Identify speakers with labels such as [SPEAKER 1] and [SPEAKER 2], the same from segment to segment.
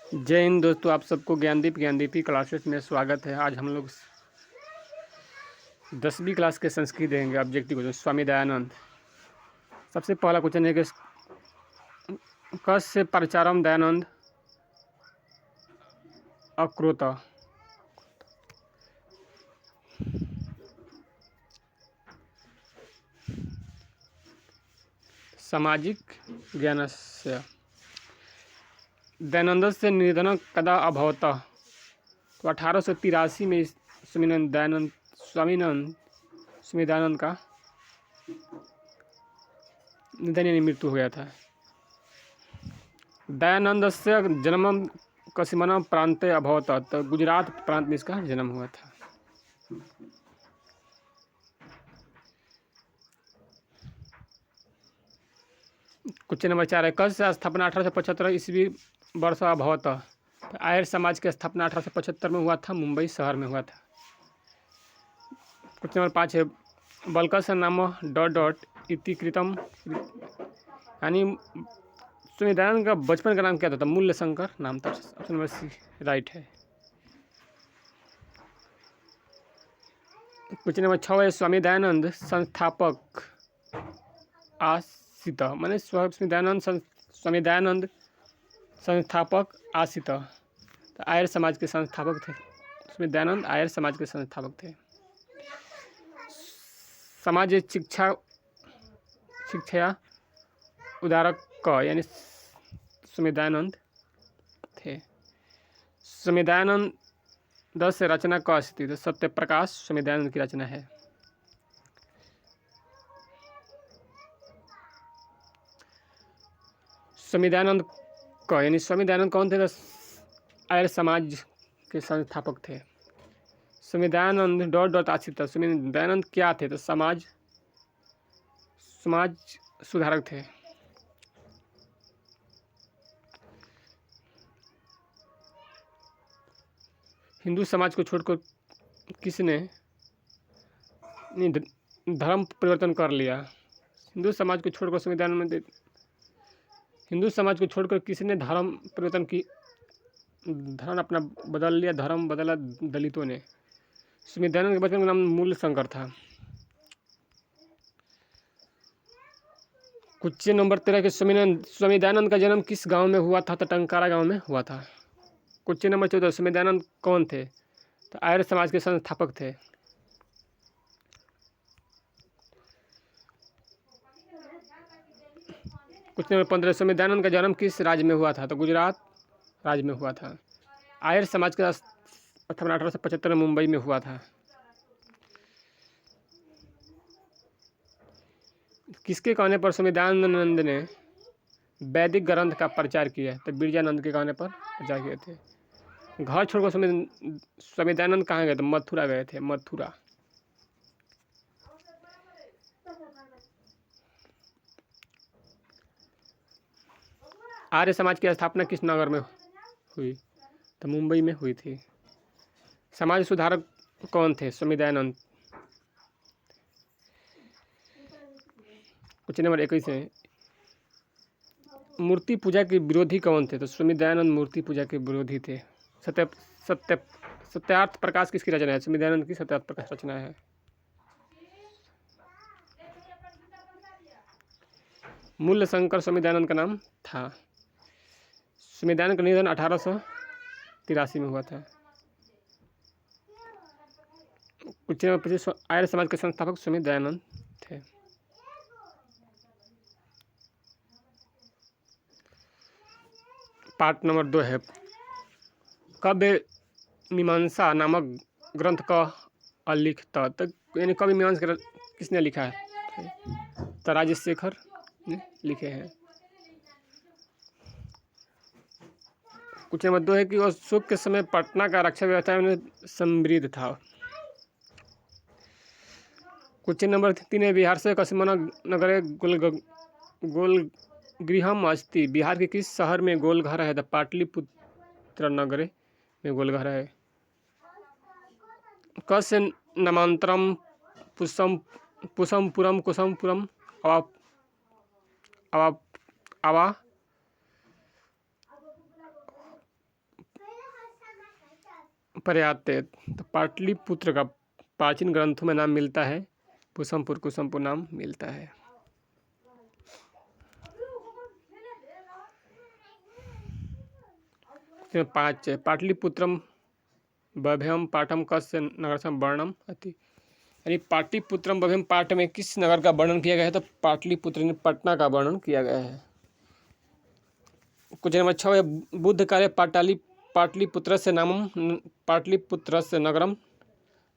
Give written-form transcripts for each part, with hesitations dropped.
[SPEAKER 1] जय हिंद दोस्तों, आप सबको ज्ञानदीपी क्लासेस में स्वागत है। आज हम लोग 10वीं क्लास के संस्कृत देंगे। Objective question Swami Dayanand. सबसे पहला क्वेश्चन है कि कस से प्रचारम दयानंद अक्रोत। सामाजिक ज्ञानस्य दयानंदस्य निधनं कदा अभवत्। तो 1883 में स्वामी दयानंद का निधन यानी मृत्यु हो गया था। दयानंदस्य जन्म कसिमना प्रांते अभवत्। तो गुजरात प्रांत में इसका जन्म हुआ था। क्वेश्चन नंबर 4 है कस से स्थापना 1875 ईस्वी वर्ष अभवत। आर्य समाज की स्थापना 1875 में हुआ था, मुंबई शहर में हुआ था। क्वेश्चन नंबर 5 है बल्कस नाम डॉट डॉट इति कृतम, यानी स्वामी दयानंद का बचपन का नाम क्या था? मूल्य शंकर नाम था। ऑप्शन नंबर सी राइट है। क्वेश्चन नंबर 6 है स्वामी दयानंद संस्थापक आसित, माने स्वामी दयानंद संस्थापक आसित। तो आर्य समाज के संस्थापक थे। स्वामी दयानंद आर्य समाज के संस्थापक थे। समाज शिक्षया उदारक यानी स्वामी दयानंद थे। स्वामी दयानंद 10 रचना क स्थित सत्य प्रकाश स्वामी दयानंद की रचना है। स्वामी दयानंद यानी स्वामी दयानंद कौन थे? आर्य समाज के संस्थापक थे। स्वामी दयानंद डॉट डॉट आश्रित। स्वामी दयानंद क्या थे? तो समाज सुधारक थे। हिंदू समाज को छोड़कर किसने धर्म परिवर्तन कर लिया? हिंदू समाज को छोड़कर स्वामी दयानंद हिंदू समाज को छोड़कर किसने धर्म परिवर्तन की? धर्म अपना बदल लिया, धर्म बदला दलितों ने। स्वामी दयानंद के बचपन का नाम मूल्य शंकर था। क्वेश्चन नंबर 13 के स्वामी दयानंद का जन्म किस गांव में हुआ था? तो टंकारा गांव में हुआ था। क्वेश्चन नंबर 14 स्वामी दयानंद कौन थे? तो आर्य समाज के संस्थापक थे। क्वेश्चन नंबर 15 स्वामी दयानंद का जन्म किस राज्य में हुआ था? तो गुजरात राज्य में हुआ था। आर्य समाज का स्थापना 1875 में मुंबई में हुआ था। किसके कहने पर स्वामी दयानंद ने वैदिक ग्रंथ का प्रचार किया? तो बिरजानंद के कहने पर प्रचार किए थे। घर छोड़कर स्वामी दयानंद कहाँ गए? तो मथुरा गए थे। मथुरा। आर्य समाज की स्थापना किस नगर में हुई? तो मुंबई में हुई थी। समाज सुधारक कौन थे? स्वामी दयानंद। क्वेश्चन नंबर 21 है मूर्ति पूजा के विरोधी कौन थे? तो स्वामी दयानंद मूर्ति पूजा के विरोधी थे। सत्यार्थ प्रकाश किसकी रचना है? स्वामी दयानंद की सत्यार्थ प्रकाश रचना है। मूल्य शंकर स्वामी दयानंद का नाम था। स्वामी दयानंद का निधन 1883 में हुआ था। क्वेश्चन नंबर 25 आर्य समाज के संस्थापक स्वामी दयानंद थे। पार्ट नंबर 2 है काव्य मीमांसा नामक ग्रंथ का अलिखित। तो यानी काव्य मीमांसा किसने लिखा है? तो राजशेखर ने लिखे हैं। क्वेश्चन नंबर 2 है कि अशोक के समय पटना का रक्षा व्यवस्था में समृद्ध था। क्वेश्चन नंबर 3 है बिहार से कसिमना नगरे गोलगृहम अस्ति। बिहार के किस शहर में गोलघर है? तो पाटलिपुत्र नगरे में गोलघर है। कस नामांतरम पुष्पपुरम कुसुमपुरम पर्याप्त। तो पाटलिपुत्र का प्राचीन ग्रंथों में नाम मिलता है पुसमपुर, कुसुमपुर नाम मिलता है। इसमें 5 है। पाटलिपुत्रम बभयम पाठम कस्य नगर से वर्णम अति, यानी पाटलिपुत्रम बभयम पाठ में किस नगर का वर्णन किया गया है? तो पाटलिपुत्र ने पटना का वर्णन किया गया है। कुछ नंबर 6 है। बुद्ध काले पाटलिपुत्र से नामम, पाटलिपुत्र से नगरम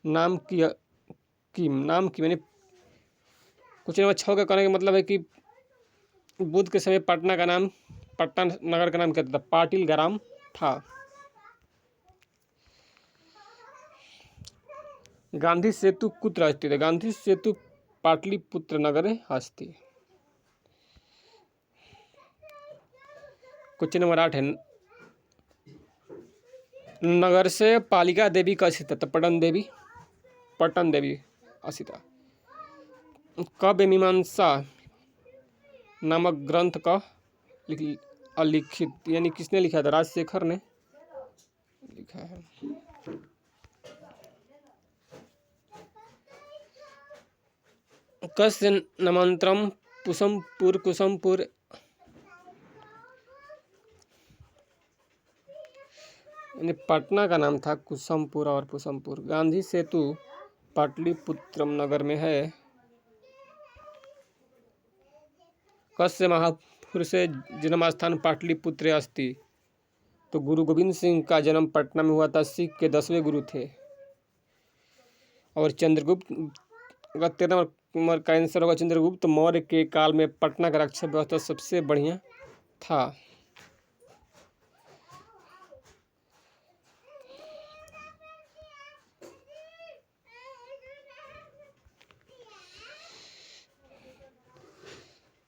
[SPEAKER 1] नाम की मैंने कुछ नंबर 6 का कहने का मतलब है कि बुद्ध के समय पटना नगर का नाम क्या था? पाटिल ग्राम था। गांधी सेतु कुत्र स्थित है? गांधी सेतु पाटलिपुत्र नगरे अस्ति। क्वेश्चन नंबर 8 है। नगर से पालिका देवी का स्थित है? तो पटन देवी अस्थित। काव्य मीमांसा नामक ग्रंथ का अलिखित, यानी किसने लिखा था? राजशेखर ने लिखा है। कस्य नामांतरम कुसुमपुर, यानी पटना का नाम था कुसुमपुर और पुसमपुर। गांधी सेतु पाटलिपुत्रम नगर में है। कस्य महापुरुष जन्म स्थान पाटलिपुत्र अस्ति? तो गुरु गोविंद सिंह का जन्म पटना में हुआ था। सिख के 10वें गुरु थे। और चंद्रगुप्त का 13 नंबर का आंसर होगा चंद्रगुप्त मौर्य के काल में पटना का रक्षा व्यवस्था सबसे बढ़िया था।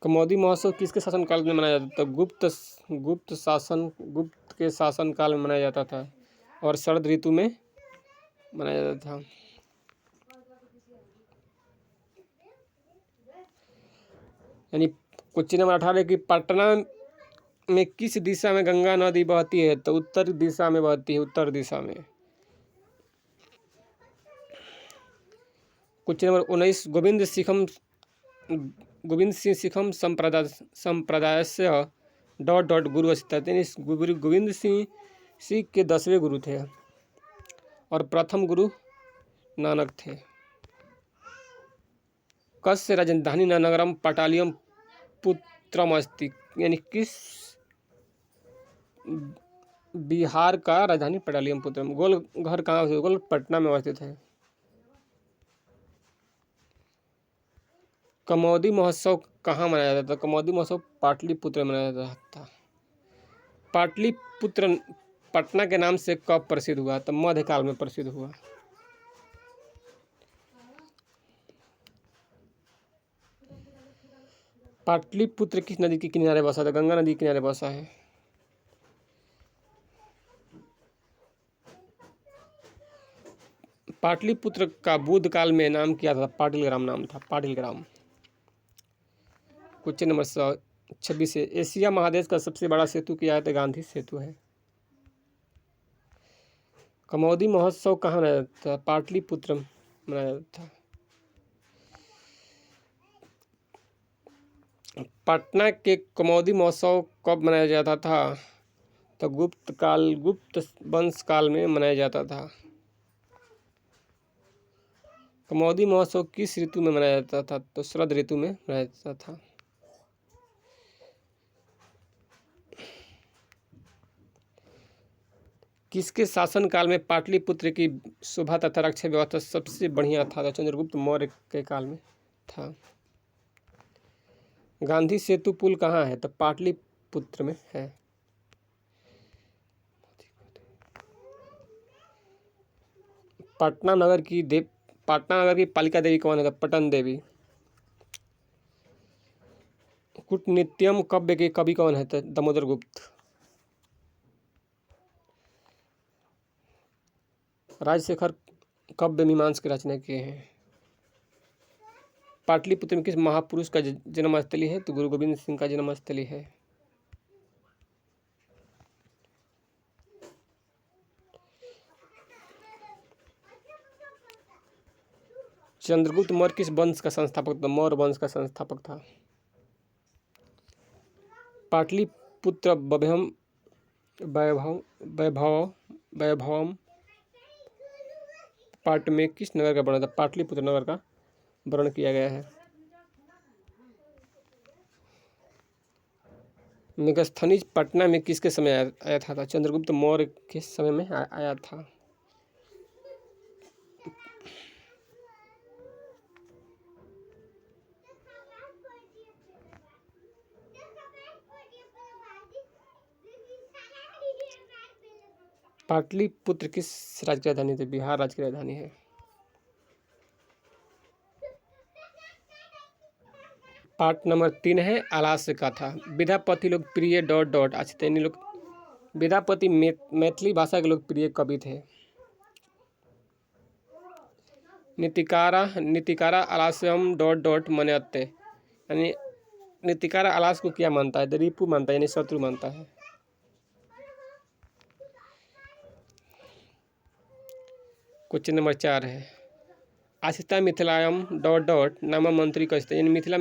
[SPEAKER 1] कमौदी महोत्सव किसके शासनकाल में मनाया जाता था? गुप्त के शासनकाल में मनाया जाता था और शरद ऋतु में मनाया जाता था। यानी क्वेश्चन नंबर 18 कि पटना में किस दिशा में गंगा नदी बहती है? तो उत्तर दिशा में बहती है, उत्तर दिशा में। क्वेश्चन नंबर 19 गोविंद सिंह सिखम संप्रदाय से गुरु अस्थित। गुरु गोविंद सिंह सिख के 10वें गुरु थे और प्रथम गुरु नानक थे। कस्य राजधानी नगरम पाटलियम पुत्रम अस्ति? यानी किस बिहार का राजधानी पाटलियम पुत्रम? गोल घर कहाँ है? गोल पटना में अवस्थित है। कमौदी महोत्सव कहाँ मनाया जाता था? कमौदी महोत्सव पाटलिपुत्र में मनाया जाता था। पाटलिपुत्र पटना के नाम से कब प्रसिद्ध हुआ? तो मध्यकाल में प्रसिद्ध हुआ। पाटलिपुत्र किस नदी के किनारे बसा था? गंगा नदी के किनारे बसा है। पाटलिपुत्र का बुद्ध काल में नाम क्या था? पाटिल ग्राम नाम था, पाटिल ग्राम। क्वेश्चन नंबर 26 है। एशिया महादेश का सबसे बड़ा सेतु क्या है? तो गांधी सेतु है। कमौदी महोत्सव कहाँ मनाया जाता था? पाटलिपुत्र मनाया जाता था। पटना के कमौदी महोत्सव कब मनाया जाता था? तो गुप्त वंश काल में मनाया जाता था। कमौदी महोत्सव किस ऋतु में मनाया जाता था? तो शरद ऋतु में मनाया जाता था। किसके शासन काल में पाटलिपुत्र की शोभा तथा रक्षा व्यवस्था सबसे बढ़िया था? तो चंद्रगुप्त मौर्य के काल में था। गांधी सेतु पुल कहाँ है? तो पाटलिपुत्र में है। पटना नगर की पालिका देवी कौन है? तो पटन देवी। कुटनीत्यम काव्य के कवि कौन है? तो दामोदर गुप्त। राजशेखर काव्य मीमांस की रचना किए हैं। पाटलिपुत्र में किस महापुरुष का जन्मस्थली है? तो गुरु गोविंद सिंह का जन्मस्थली है। चंद्रगुप्त मौर्य किस वंश का संस्थापक था? मौर्य वंश का संस्थापक था। पाटलिपुत्र वैभव वैभव वैभवम पाठ में किस नगर का वर्णन था? पाटलिपुत्र नगर का वर्णन किया गया है। मेगास्थनीज पटना में किसके समय आया था? चंद्रगुप्त मौर्य के समय में आया था। पाटलिपुत्र किस राज्य की राजधानी थी? बिहार राज्य की राजधानी है। पाठ नंबर 3 है आलास्य कथा। विद्यापति लोग प्रिय डॉट डॉट अच्छे लोग। विद्यापति मैथिली भाषा के लोग प्रिय कवि थे। नीतिकारा आलास्यम डॉट डॉट मन्यते, यानी नीतिकारा आलास को क्या मानता है? रिपु मानता है, यानी शत्रु मानता है। क्वेश्चन नंबर 4 है आसिता मिथिलायम डॉट डॉट नामा मंत्री कस्ते, यानी मिथिला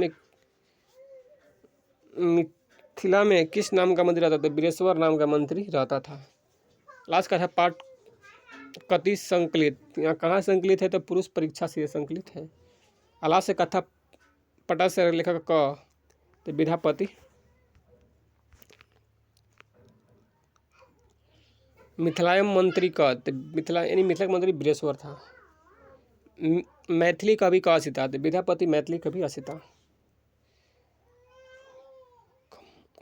[SPEAKER 1] में किस नाम का मंत्री रहता था? वीरेश्वर नाम का मंत्री रहता था। लास्ट का था पाठ कति संकलित, यहाँ कहाँ संकलित है? तो पुरुष परीक्षा से संकलित है। आलास्य कथा पटा से लेखक क, तो विद्यापति। मिथिलायम मंत्री का, तो मिथिला यानी मिथिला का मंत्री वीरेश्वर था। मैथिली कवि का असिता, तो विद्यापति मैथिली कवि असिता।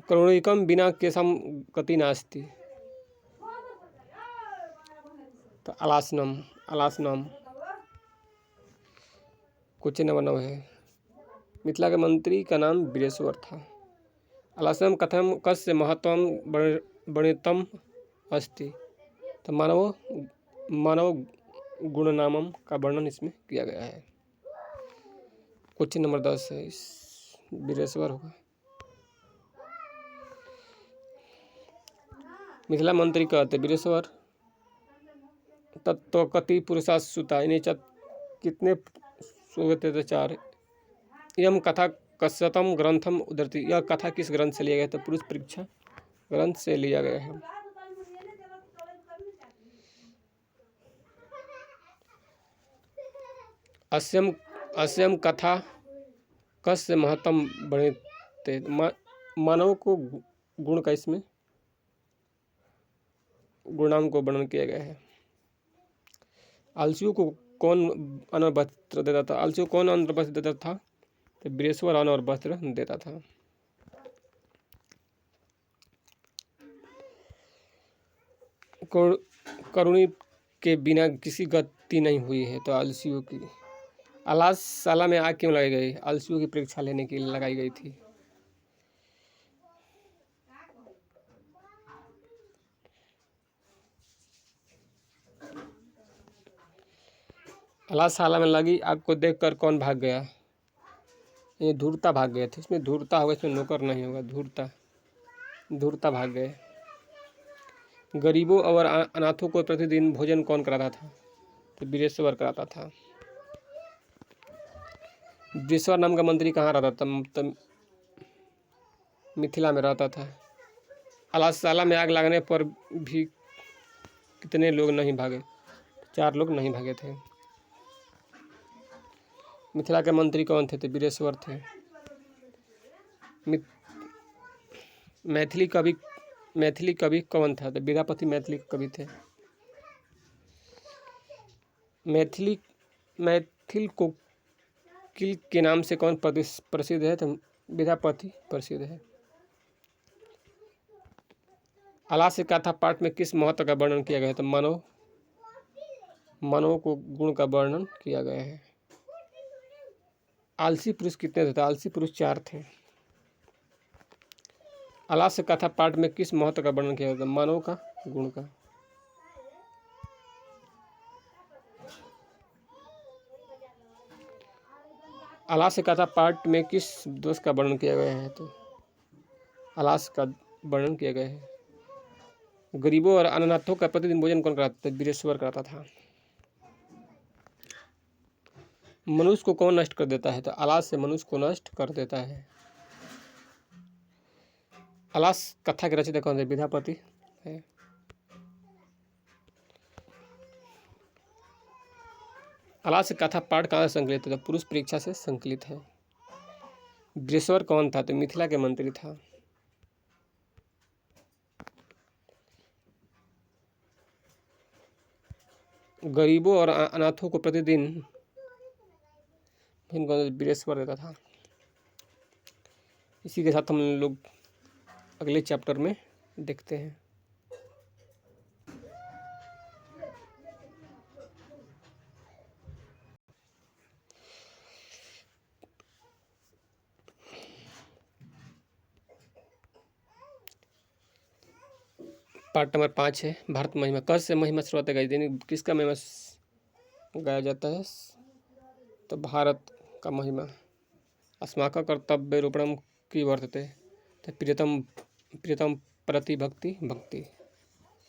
[SPEAKER 1] करुणिकम बिना केशम गति नास्ति, तो अलासनम। क्वेश्चन नंबर 9 है मिथिला के मंत्री का नाम वीरेश्वर था। अलासनम कथम कस्य महत्वम वर्णितम अस्ति, तो मानव गुणनामम का वर्णन इसमें किया गया है। क्वेश्चन नंबर 10 है वीरेश्वर होगा। मिथिला मंत्री कहते वीरेश्वर तत्वकति पुरुषासुता, इन्हें कितने सुगते थे? 4। यम कथा कस्यतम ग्रंथम उदरती, यह कथा किस ग्रंथ से लिया गया? तो पुरुष परीक्षा ग्रंथ से लिया गया है। अस्यम कथा कस्य महत्तम वर्णिते, मानव को गुण का इसमें गुणांग को वर्णन किया गया है। आलसियों को कौन अन्न और वस्त्र देता था? आलसियों को कौन अन्न और वस्त्र देता था? तो वीरेश्वर अन्न और वस्त्र देता था। करुणी के बिना किसी गति नहीं हुई है, तो आलसियों की। आलासशाला में आग क्यों लगाई गई? आलसियों की परीक्षा लेने के लिए लगाई गई थी। आलासशाला में लगी आग को देखकर कौन भाग गया? ये धूर्ता भाग गए थे। इसमें धूर्ता होगा, इसमें नौकर नहीं होगा। धूर्ता भाग गए। गरीबों और अनाथों को प्रतिदिन भोजन कौन कराता था? तो वीरेश्वर कराता था। वीरेश्वर नाम का मंत्री कहाँ रहता था? तो मिथिला में रहता था। आलासशाला में आग लगने पर भी कितने लोग नहीं भागे? 4 लोग नहीं भागे थे। मिथिला के मंत्री कौन थे? तो वीरेश्वर थे। मैथिली कवि कौन था? तो विद्यापति मैथिली कवि थे। मैथिल कोकिल के नाम से कौन प्रसिद्ध है? तो विद्यापति प्रसिद्ध है। आलास्य कथा पाठ में किस महत्व का वर्णन किया गया है? तो मानव को गुण का वर्णन किया गया है। आलसी पुरुष कितने थे? तो आलसी पुरुष 4 थे। आलास्य कथा पाठ में किस महत्व का वर्णन किया गया? मानव का गुण का। आलास्य कथा पाठ में किस दोष का वर्णन किया गया है? तो आलास्य का वर्णन किया गया है। गरीबों और अनाथों का प्रतिदिन भोजन कौन कराता था? वीरेश्वर कराता था। मनुष्य को कौन नष्ट कर देता है? तो आलस से मनुष्य को नष्ट कर देता है। आलस कथा के रचयिता कौन है? विद्यापति है। आलस कथा पाठ कहाँ से संकलित है? तो पुरुष परीक्षा से संकलित है। वृषवर कौन था? तो मिथिला के मंत्री था। गरीबों और अनाथों को प्रतिदिन वृषवर देता था। इसी के साथ हम लोग अगले चैप्टर में देखते हैं। पार्ट नंबर 5 है भारत महिमा। कस से महिमा शुरुआत गाई यानी किसका महिमा गाया जाता है? तो भारत का महिमा। अस्माकं कर्तव्य रूपणम की वर्तते तो प्रियतम प्रियतम प्रति भक्ति भक्ति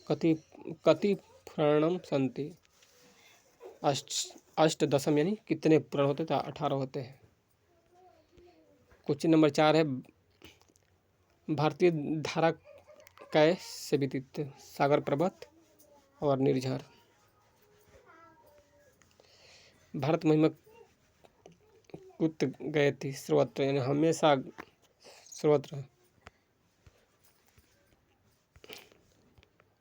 [SPEAKER 1] कति कति पुराणम संति। अष्टदशम यानी कितने पुराण होते? तो 18 होते हैं। क्वेश्चन नंबर 4 है भारतीय धारा कैसे व्यतीत? सागर पर्वत और निर्झर। भारत महिमा कुत गए थी सर्वत्र यानी हमेशा सर्वत्र।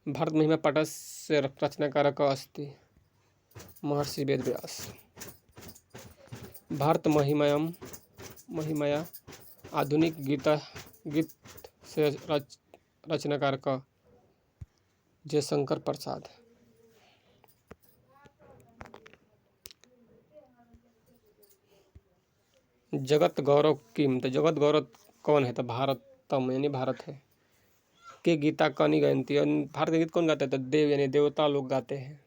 [SPEAKER 1] भारत महिमा पाठस्य रचनाकारक अस्ति महर्षि वेदव्यास। भारत महिमया आधुनिक गीत से रचनाकारक जयशंकर प्रसाद। जगत गौरव किम? तो जगत गौरव कौन है? तो भारतम यानी भारत है। के गीता कनि गायंती? भारत का गीत कौन गाता है? तो देव यानी देवता लोग गाते हैं।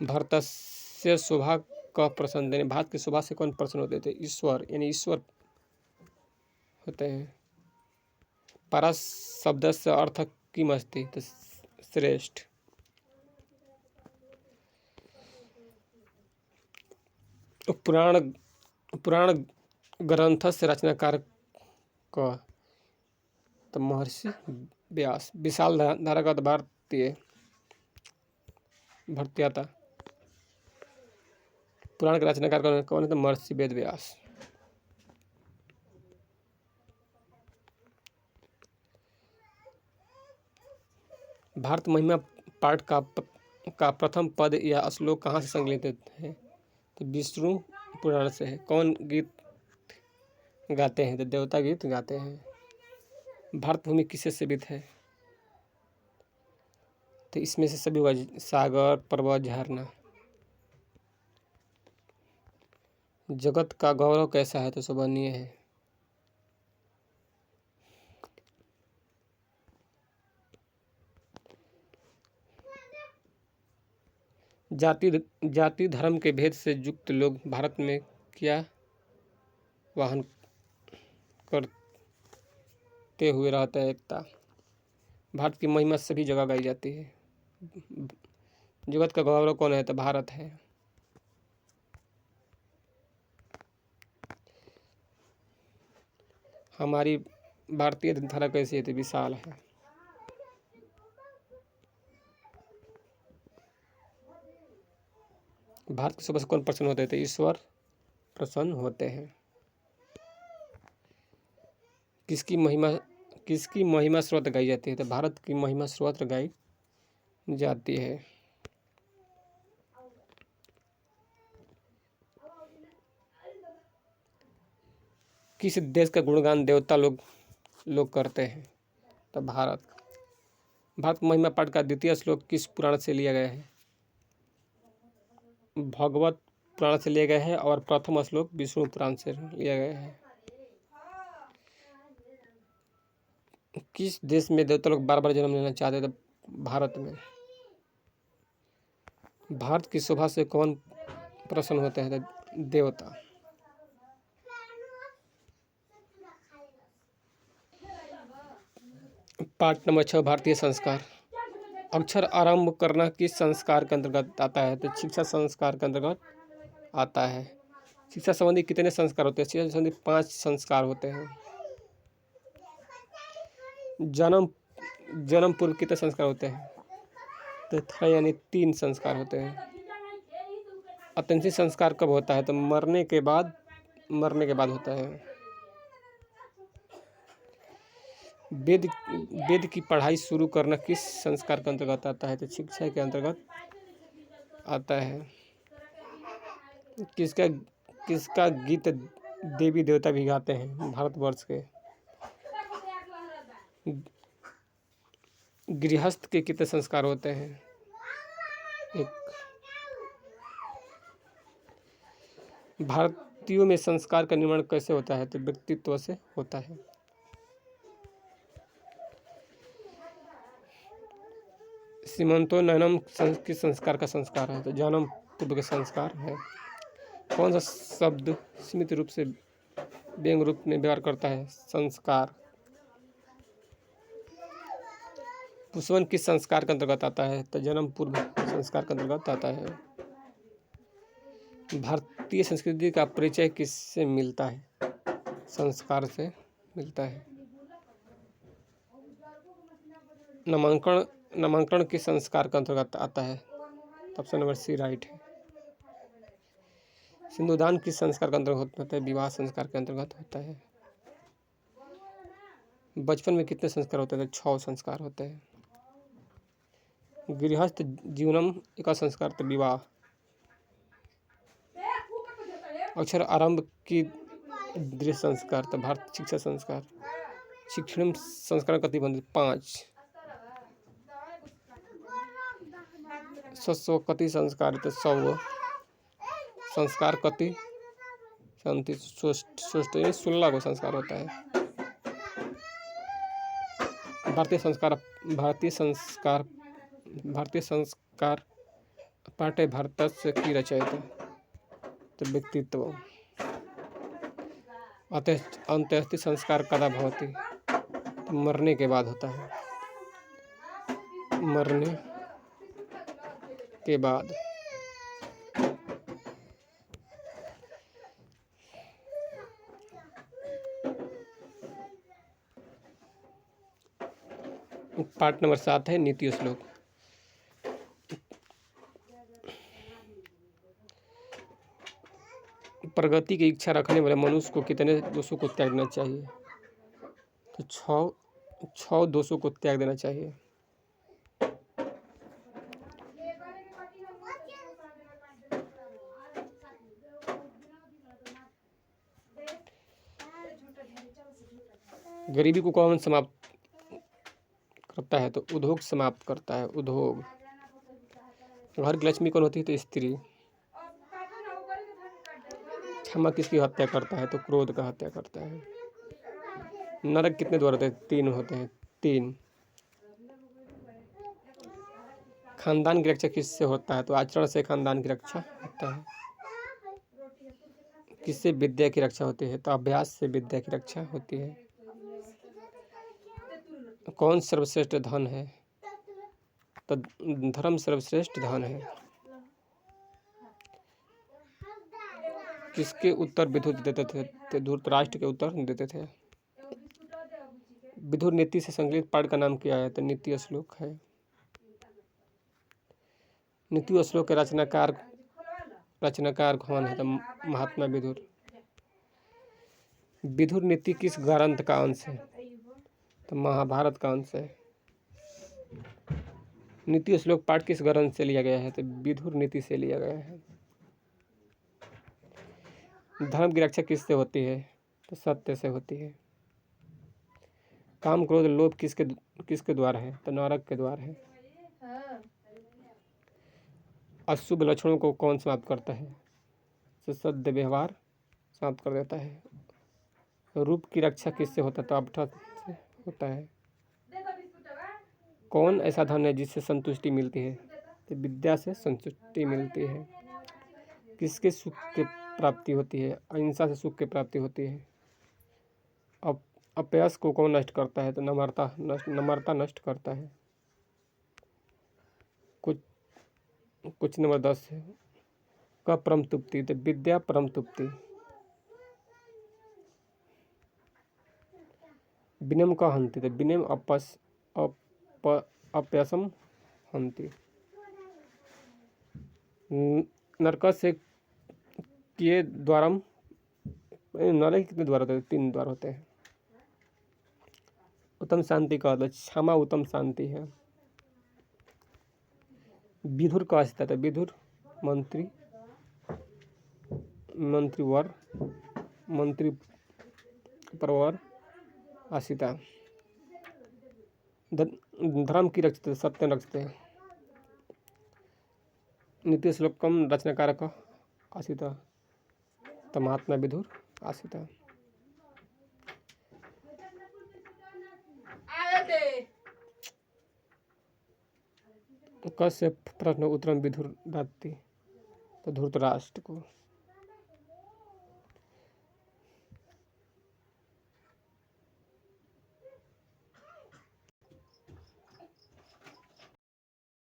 [SPEAKER 1] भारत से शोभा का प्रसन्न यानी भारत की शोभा से कौन प्रसन्न होते थे? ईश्वर यानी ईश्वर होते हैं। पारस शब्द से अर्थ किम अस्ति? तो श्रेष्ठ। पुराण ग्रंथ से रचनाकार का? तो महर्षि व्यास। विशाल धारा का? तो भारतीय भरतियाता। पुराण के रचनाकार कौन है? तो महर्षि वेद व्यास। भारत महिमा पाठ का प्रथम पद या श्लोक कहाँ से संकलित है? तो विष्णु पुराण से है। कौन गीत गाते हैं? तो देवता गीत गाते हैं। भारत भूमि किससे सेवित है? तो इसमें से सभी हुआ सागर पर्वत झरना। जगत का गौरव कैसा है? तो शोभनीय है। जाति धर्म के भेद से युक्त लोग भारत में क्या वाहन करते हुए रहते हैं? एकता। भारत की महिमा सभी जगह गाई जाती है। जगत का गौरव कौन है? तो भारत है। हमारी भारतीय धारा कैसी है? तो विशाल है। भारत की शोभा से कौन प्रसन्न होते हैं? तो ईश्वर प्रसन्न होते हैं। किसकी महिमा सर्वत्र गाई जाती है? तो भारत की महिमा सर्वत्र गाई जाती है। किस देश का गुणगान देवता लोग करते हैं? तो भारत महिमा पाठ का द्वितीय श्लोक किस पुराण से लिया गया है? भगवत पुराण से लिया गया है और प्रथम श्लोक विष्णु पुराण से लिया गया है। किस देश में देवता लोग बार बार जन्म लेना चाहते थे? भारत में। भारत की शोभा से कौन प्रसन्न होते हैं? तो देवता। पाठ नंबर 6 भारतीय संस्कार। अक्षर आरंभ करना किस संस्कार के अंतर्गत आता है? तो शिक्षा संस्कार के अंतर्गत आता है। शिक्षा संबंधी कितने संस्कार होते हैं? शिक्षा संबंधी 5 संस्कार होते हैं। जन्म जन्म पूर्व कितने संस्कार होते हैं? तो 3 यानी 3 संस्कार होते हैं। अतंसी संस्कार कब होता है? तो मरने के बाद होता है। वेद वेद की पढ़ाई शुरू करना किस संस्कार के अंतर्गत आता है? तो शिक्षा के अंतर्गत आता है। किसका गीत देवी देवता भी गाते हैं भारतवर्ष के? गृहस्थ के कितने संस्कार होते हैं? एक। भारतीयों में संस्कार का निर्माण कैसे होता है? तो व्यक्तित्व से होता है। सीमंतोन्नयनम किस संस्कार का संस्कार है? तो जन्म पूर्व के संस्कार है। कौन सा शब्द सीमित रूप से व्यंग्य रूप में व्यवहार करता है? संस्कार। पुष्पन किस संस्कार के अंतर्गत आता है? तो जन्म पूर्व संस्कार के अंतर्गत आता है। भारतीय संस्कृति का परिचय किससे मिलता है? संस्कार से मिलता है। नामांकन किस संस्कार के अंतर्गत आता है? ऑप्शन नंबर सी राइट है। सिंधुदान किस संस्कार के अंतर्गत होता है? विवाह संस्कार के अंतर्गत होता है। बचपन में कितने संस्कार होते हैं? 6 संस्कार होते हैं। गृहस्थ जीवनम एक संस्कार तो विवाह। अक्षर आरंभ की दृश्य संस्कार तो भारत शिक्षा संस्कार। शिक्षण संस्कार कतिबंधित 5। कति संस्कार तो 100 संस्कार कति 16 को संस्कार होता है। भारतीय संस्कार पाठ्य भारतस्य की रचयिता तो व्यक्तित्व। अंत्येष्टि संस्कार कदा भवति? तो मरने के बाद होता है। मरने के बाद। पार्ट नंबर 7 है नीति श्लोक। प्रगति की इच्छा रखने वाले मनुष्य को कितने दोषों को त्यागना चाहिए? तो 6 दोषों को त्याग देना चाहिए। गरीबी को कौन समाप्त करता है? तो उद्योग समाप्त करता है। उद्योग। घर की लक्ष्मी कौन होती है? तो स्त्री। क्षमा किसकी हत्या करता है? तो क्रोध का हत्या करता है। नरक कितने द्वार होते हैं? 3 होते हैं। 3। खानदान की रक्षा किससे होता है? तो आचरण से खानदान की रक्षा होता है। किससे विद्या की रक्षा होती है? तो अभ्यास से विद्या की रक्षा होती है। कौन सर्वश्रेष्ठ धन है? तो धर्म सर्वश्रेष्ठ धन है। किसके उत्तर विदुर देते थे? तो धृतराष्ट्र के उत्तर देते थे। विदुर नीति से संकलित पाठ का नाम क्या है? तो नीति श्लोक है। नीति श्लोक के रचनाकार कौन है? तो महात्मा विदुर। विदुर नीति किस ग्रंथ का अंश है? तो महाभारत का अंश है। नीति श्लोक पाठ किस ग्रंथ से लिया गया है? तो विदुर नीति से लिया गया है। धर्म की रक्षा किससे होती है? तो सत्य से होती है। काम क्रोध लोभ किसके द्वार है? तो नरक के द्वार है। अशुभ लक्षणों को कौन समाप्त करता है? तो सद्य व्यवहार समाप्त कर देता है। रूप की रक्षा किससे होता है? तो अपठा से होता है। कौन ऐसा धन है जिससे संतुष्टि मिलती है? तो विद्या से संतुष्टि मिलती है। किसके सुख की प्राप्ति होती है? अहिंसा से सुख की प्राप्ति होती है। अपयश को कौन नष्ट करता है? तो नम्रता नष्ट करता है। कुछ नंबर 10 है। क परम तुप्ति तो विद्या परम तुप्ति। विनम का हंति तो विनम अपयसम हंति। नरक से किए द्वारम, नरक के कितने द्वार होते हैं? 3 द्वार होते हैं। उत्तम शांति का मतलब क्षमा उत्तम शांति है। विधुर का अस्तित्व है, विधुर मंत्री, मंत्रीवर, मंत्री परवर आशिता। धर्म की रचते सत्य रचते। नित्य श्लोकम रचनाकारक आशिता तो महात्मा विधुर आशिता। कस्य प्रश्न उत्तरम विधुर दाती तो धृतराष्ट्र को।